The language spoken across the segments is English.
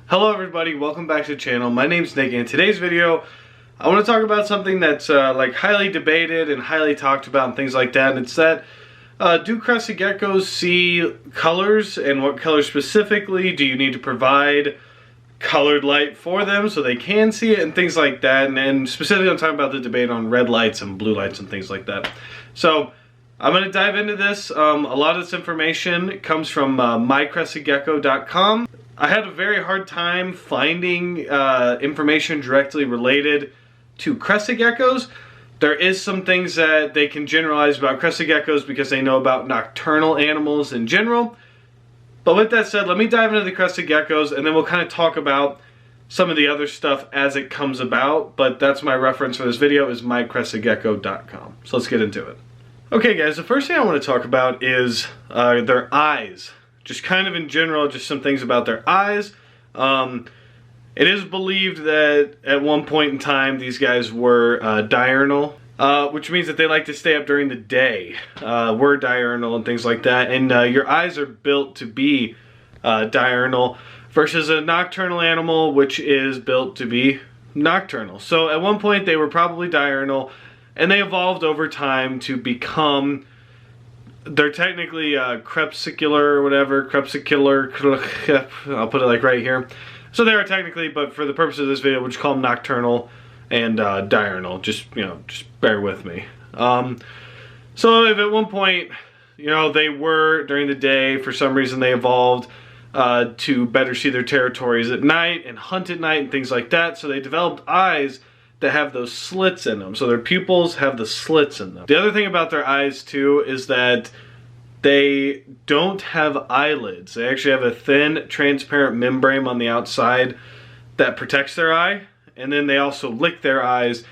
Hello everybody, welcome back to the channel. My name's Nick, and in today's video I want to talk about something that's like highly debated and highly talked about and things like that. And it's that do crested geckos see colors, and what colors specifically? Do you need to provide colored light for them so they can see it and things like that? And specifically I'm talking about the debate on red lights and blue lights and things like that. So I'm going to dive into this. A lot of this information comes from mycrestedgecko.com. I had a very hard time finding information directly related to crested geckos. There is some things that they can generalize about crested geckos because they know about nocturnal animals in general. But with that said, let me dive into the crested geckos and then we'll kind of talk about some of the other stuff as it comes about. But that's my reference for this video, is mycrestedgecko.com. So let's get into it. Okay guys, the first thing I want to talk about is their eyes. Just kind of in general, just some things about their eyes. It is believed that at one point in time these guys were diurnal, which means that they like to stay up during the day. Were diurnal and things like that. And your eyes are built to be diurnal versus a nocturnal animal, which is built to be nocturnal. So at one point they were probably diurnal, and they evolved over time to become, they're technically crepuscular or whatever, crepuscular, I'll put it like right here. So they are technically, but for the purpose of this video, we'll just call them nocturnal and diurnal. Just bear with me. So if at one point, they were during the day, for some reason they evolved to better see their territories at night and hunt at night and things like that. So they developed eyes that have those slits in them. So their pupils have the slits in them. The other thing about their eyes too is that they don't have eyelids. They actually have a thin, transparent membrane on the outside that protects their eye. And then they also lick their eyes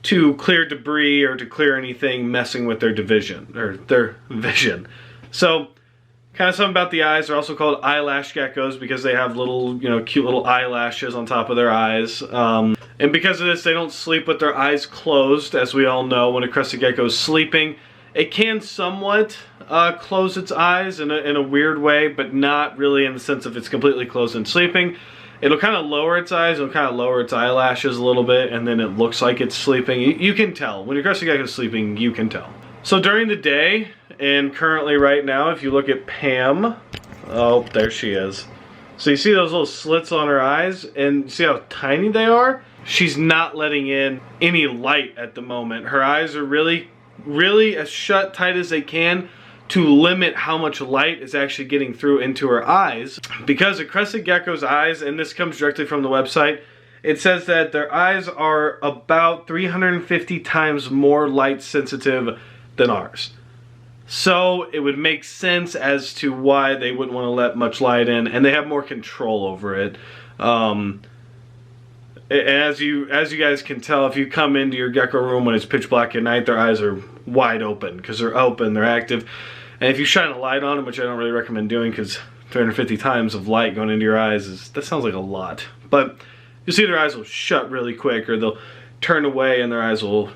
to clear debris or to clear anything messing with their vision. So kind of something about the eyes. They're also called eyelash geckos because they have little, cute little eyelashes on top of their eyes. And because of this, they don't sleep with their eyes closed. As we all know, when a crested gecko is sleeping, it can somewhat close its eyes in a weird way, but not really in the sense of it's completely closed and sleeping. It'll kind of lower its eyes, it'll kind of lower its eyelashes a little bit, and then it looks like it's sleeping. You can tell. When a crested gecko is sleeping, you can tell. So during the day, and currently right now, if you look at Pam, oh, there she is. So you see those little slits on her eyes, and see how tiny they are? She's not letting in any light at the moment. Her eyes are really as shut tight as they can to limit how much light is actually getting through into her eyes. Because a crested gecko's eyes, and this comes directly from the website, it says that their eyes are about 350 times more light sensitive than ours. So it would make sense as to why they wouldn't want to let much light in, and they have more control over it. As you guys can tell, if you come into your gecko room when it's pitch black at night, their eyes are wide open because they're open, they're active. And if you shine a light on them, which I don't really recommend doing because 350 times of light going into your eyes, that sounds like a lot. But you see their eyes will shut really quick, or they'll turn away and their eyes will,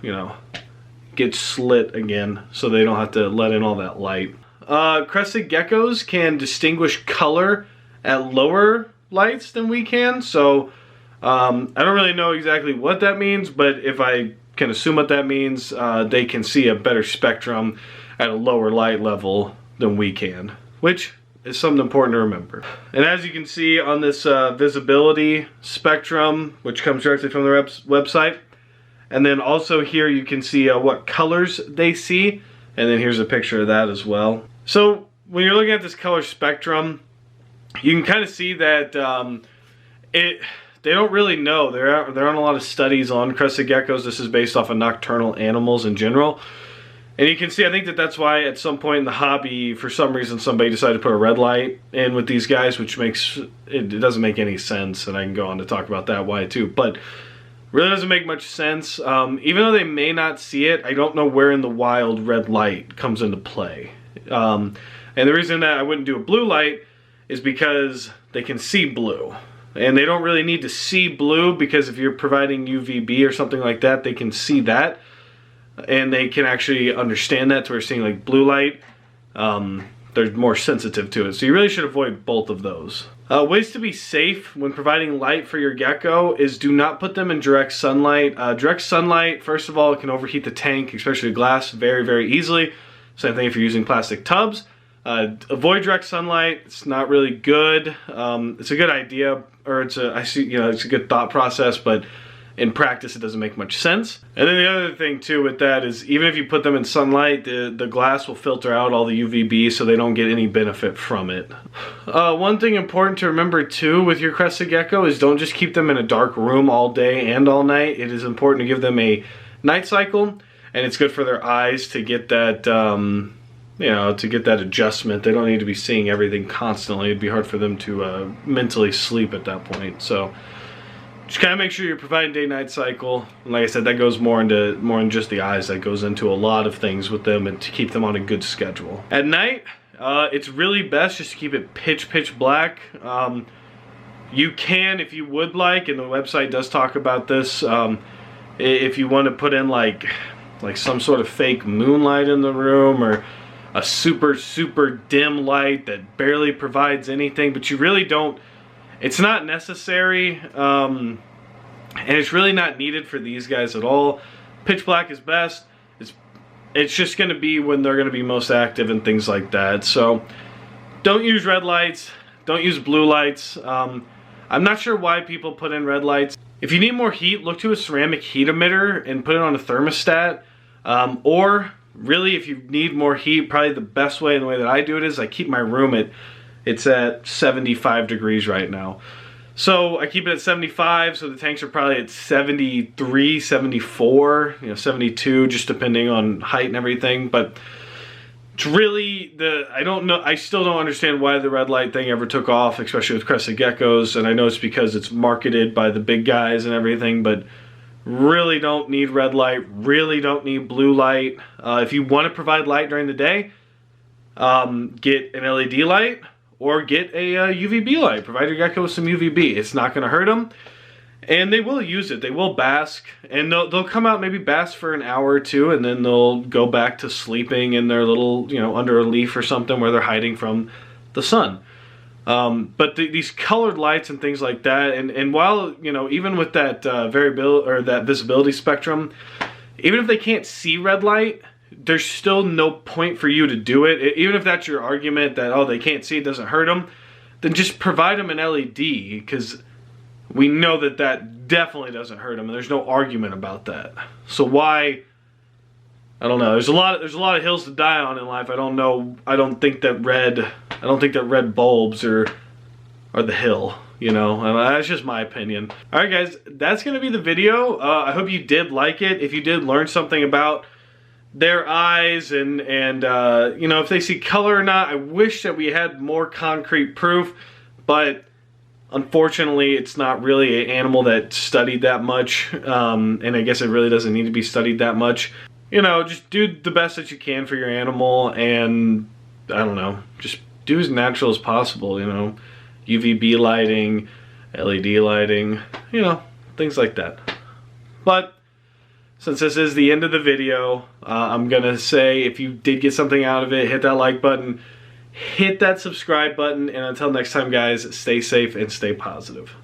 get slit again so they don't have to let in all that light. Crested geckos can distinguish color at lower lights than we can, so I don't really know exactly what that means, but if I can assume what that means, they can see a better spectrum at a lower light level than we can, which is something important to remember. And as you can see on this visibility spectrum, which comes directly from the website, and then also here you can see what colors they see, and then here's a picture of that as well. So when you're looking at this color spectrum, you can kind of see that they don't really know. There aren't a lot of studies on crested geckos. This is based off of nocturnal animals in general. And you can see, I think that's why at some point in the hobby, for some reason, somebody decided to put a red light in with these guys, which makes, it doesn't make any sense. And I can go on to talk about that, why too. But really doesn't make much sense. Even though they may not see it, I don't know where in the wild red light comes into play. And the reason that I wouldn't do a blue light is because they can see blue. And they don't really need to see blue, because if you're providing UVB or something like that, they can see that. And they can actually understand that, to where seeing like blue light, they're more sensitive to it. So you really should avoid both of those. Ways to be safe when providing light for your gecko is do not put them in direct sunlight. Direct sunlight, first of all, it can overheat the tank, especially glass, very, very easily. Same thing if you're using plastic tubs. Avoid direct sunlight. It's not really good. It's a good idea, or it's a good thought process, but in practice it doesn't make much sense. And then the other thing too with that is even if you put them in sunlight, the glass will filter out all the UVB, so they don't get any benefit from it. One thing important to remember too with your crested gecko is don't just keep them in a dark room all day and all night. It is important to give them a night cycle, and it's good for their eyes to get that to get that adjustment. They don't need to be seeing everything constantly. It'd be hard for them to mentally sleep at that point. So just kind of make sure you're providing day-night cycle. And like I said, that goes more than just the eyes. That goes into a lot of things with them and to keep them on a good schedule. At night, it's really best just to keep it pitch black. You can, if you would like, and the website does talk about this, if you want to put in like some sort of fake moonlight in the room, or a super dim light that barely provides anything, but you really don't. It's not necessary, and it's really not needed for these guys at all. Pitch black is best. It's just going to be when they're going to be most active and things like that. So don't use red lights. Don't use blue lights. I'm not sure why people put in red lights. If you need more heat, look to a ceramic heat emitter and put it on a thermostat. Or really, if you need more heat, probably the best way and the way that I do it is I keep my room it's at 75 degrees right now. So I keep it at 75, so the tanks are probably at 73, 74, 72, just depending on height and everything. But it's really, I still don't understand why the red light thing ever took off, especially with crested geckos. And I know it's because it's marketed by the big guys and everything, but really don't need red light, really don't need blue light. If you want to provide light during the day, get an LED light or get a UVB light. Provide your gecko with some UVB. It's not going to hurt them, and they will use it. They will bask, and they'll come out, maybe bask for an hour or two, and then they'll go back to sleeping in their little, under a leaf or something where they're hiding from the sun. But these colored lights and things like that, and while, even with that variability or that visibility spectrum, even if they can't see red light, there's still no point for you to do it. Even if that's your argument that, oh, they can't see, it doesn't hurt them, then just provide them an LED, because we know that definitely doesn't hurt them, and there's no argument about that. So why? I don't know. There's a lot of hills to die on in life. I don't know. I don't think that red bulbs are the hill. That's just my opinion. All right, guys, that's gonna be the video. I hope you did like it. If you did learn something about their eyes and if they see color or not, I wish that we had more concrete proof, but unfortunately it's not really an animal that's studied that much, and I guess it really doesn't need to be studied that much. Just do the best that you can for your animal, and I don't know, just do as natural as possible, UVB lighting, LED lighting, things like that. But since this is the end of the video, I'm gonna say, if you did get something out of it, hit that like button, hit that subscribe button, and until next time, guys, stay safe and stay positive.